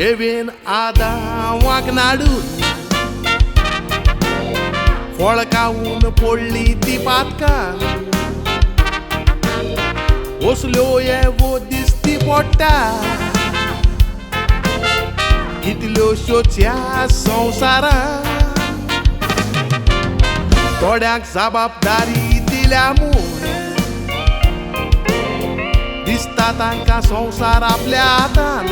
Evin Adamak nadu Folkaun politi patka Osloye vodisti porta Kitlo shotia sansara Todyak jababdari diल्यामुळे दिसता तांकां संसार आपल्या हातान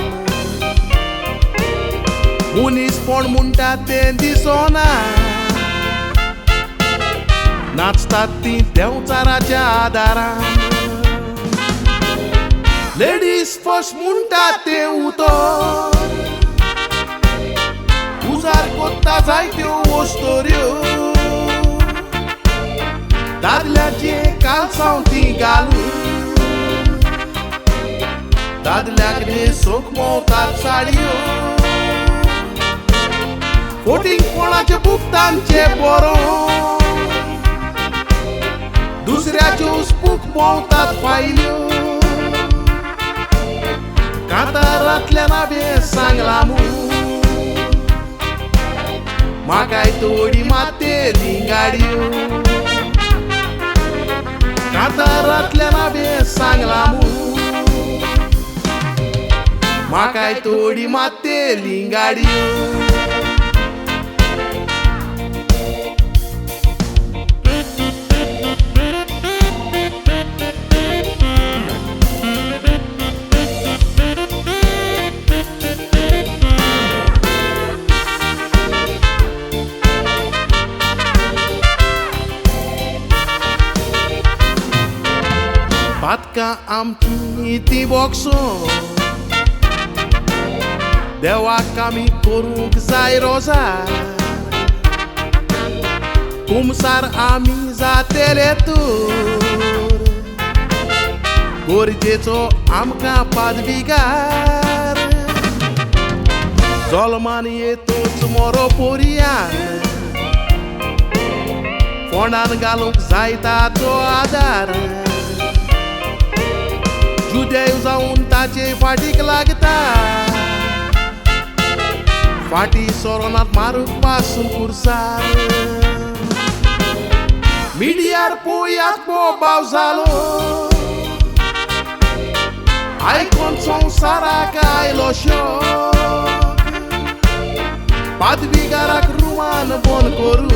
मनीसपण म्हणटा तें दिसोना नाचतात तीं देंवचाराच्या आदारान लेडीज फर्स्ट म्हणटा तें उतर उजार कोत्ता जायत्यो वस्तोऱ्यो दादल्याचे कालसांव तीं घालून दादल्याक न्हेसोंक मोवतात साडयो फोटींग कोणाचे बुकतांचे बरोवन दुसऱ्याच्यो उस्पूक भोंवतात फायल्यो कांतारांतल्यान हांवें सांगलां म्हाकाय थोडी मातेली गाडयो कांतारांतल्यान हांवें सांगलां म्हाकाय थोडी मातेली गाडयो Patka amci ti boxo Deoak ami korunk zai rozar Kumsar ami zatele tur Gorjeco amka padvigar Zolman yetoच moro porian Fondan galuk zaita to adar Judev जाऊन ताचे फाटीक लागता फाटी सोरोनात मारूक पासून कुर्सार मिडियार पोयात बोबाव जालो आयकोन संवसाराक आयलो शॉक पादविगाराक रुमान बोन करून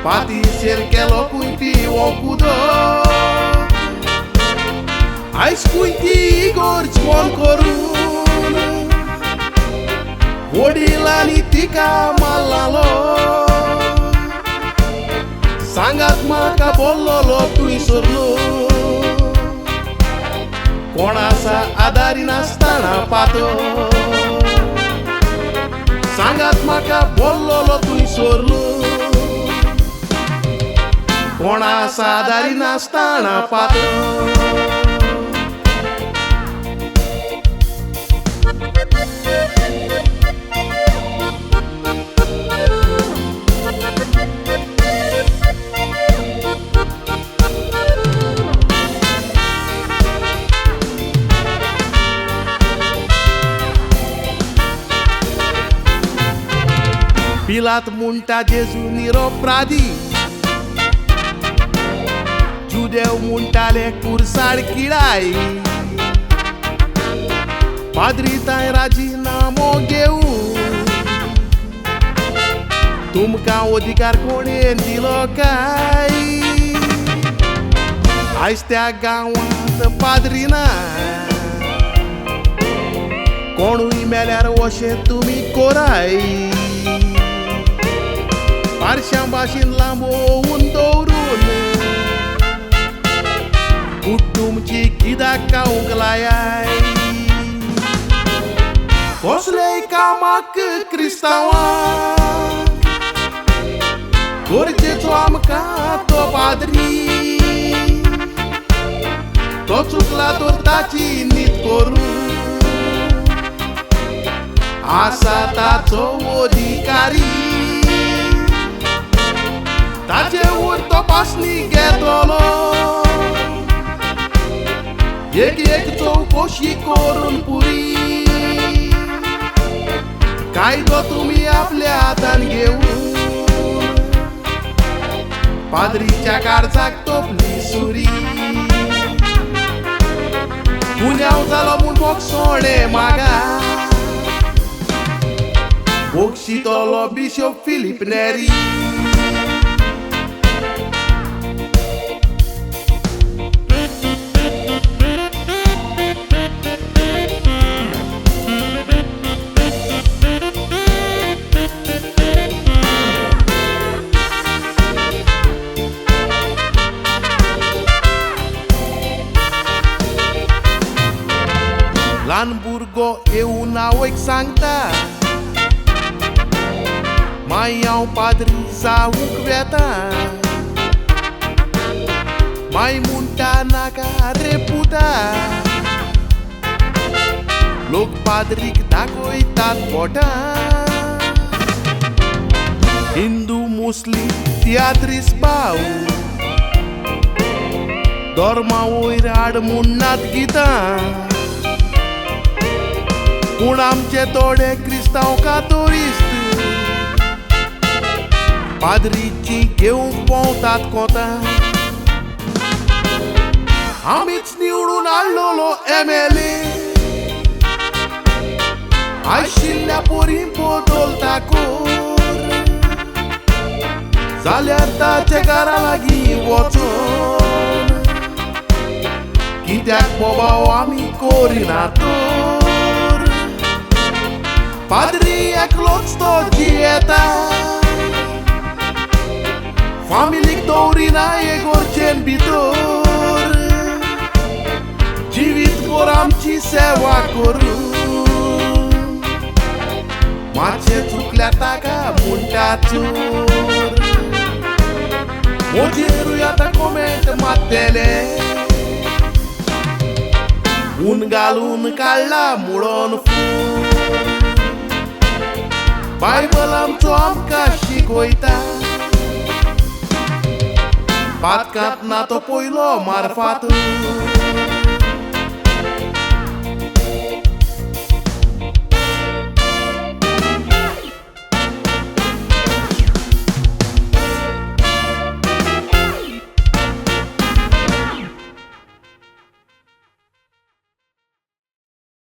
पातीचेर केलो कुंती वोकुदो Aici cuiti gorți mon corun Odila nitika malalo Sangat maka bollo tui sorlo Konasa adari nastana pato Sangat maka bollo tui sorlo Konasa adari nastana pato Pilat munta Jezu niropradi Judeu muntale cursar kirai Padri tai राजीनामो घेऊन तुमका अधिकार कोणेन दिलो काय आयज त्या गांवांत पाद्री ना कोणूय मेल्यार अशें तुमी कोराय पारश्या भाशेन लांबोवन दवरून कुटुंबची कित्याक खावंक लायाय कसलेय कामाक क्रिस्तांवांक गरजेचो आमकां तो पाद्री तो चुकला तर ताची न्हीद करून आसा ताचो अधिकारी ताचे वर तपासणी घेतलो एक चौको कशी करून पुरी कायदो तुम्ही आपल्या हातान घेऊन पाद्रीच्या काळजाक तोपली सुरी पुण्याव जालो म्हूण बोगसोडे मागा बोगशीतलो बिशप फिलीप नेरी ल्हान भुरगो येवन आवयक सांगता माय हांव पाद्री जावूंक वेता माय म्हणटा नाका रे पुता लोक पाद्रीक दाखयतात बोटां हिंदू मुस्लीम तियात्रीस भाव धर्मा वयर हाड म्हणनात गितां पूण आमचे थोडे क्रिस्तांव कातोलिस्त पाद्रीची घेवंक पोवतात कोतां आमीच निवडून हाडलोलो MLA आशिल्ल्या पोरीं बदलता कोर जाल्यार ताचे घरा लागीं वचून कित्याक बोबाव आमी करिना तर पाद्री एकलोच तो जियेता फामिलीक दवरिना एगोरचेन भितर जिवीतभर आमची सेवा करून मातशें चुकल्यार ताका म्हणटा चोर म्हजेरूय आतां कमेंट मारतले ऊन घालून काडला मुळोन फूल बायबल आमचो आमकां शिकयता पातकांत ना तो पयलो मारफात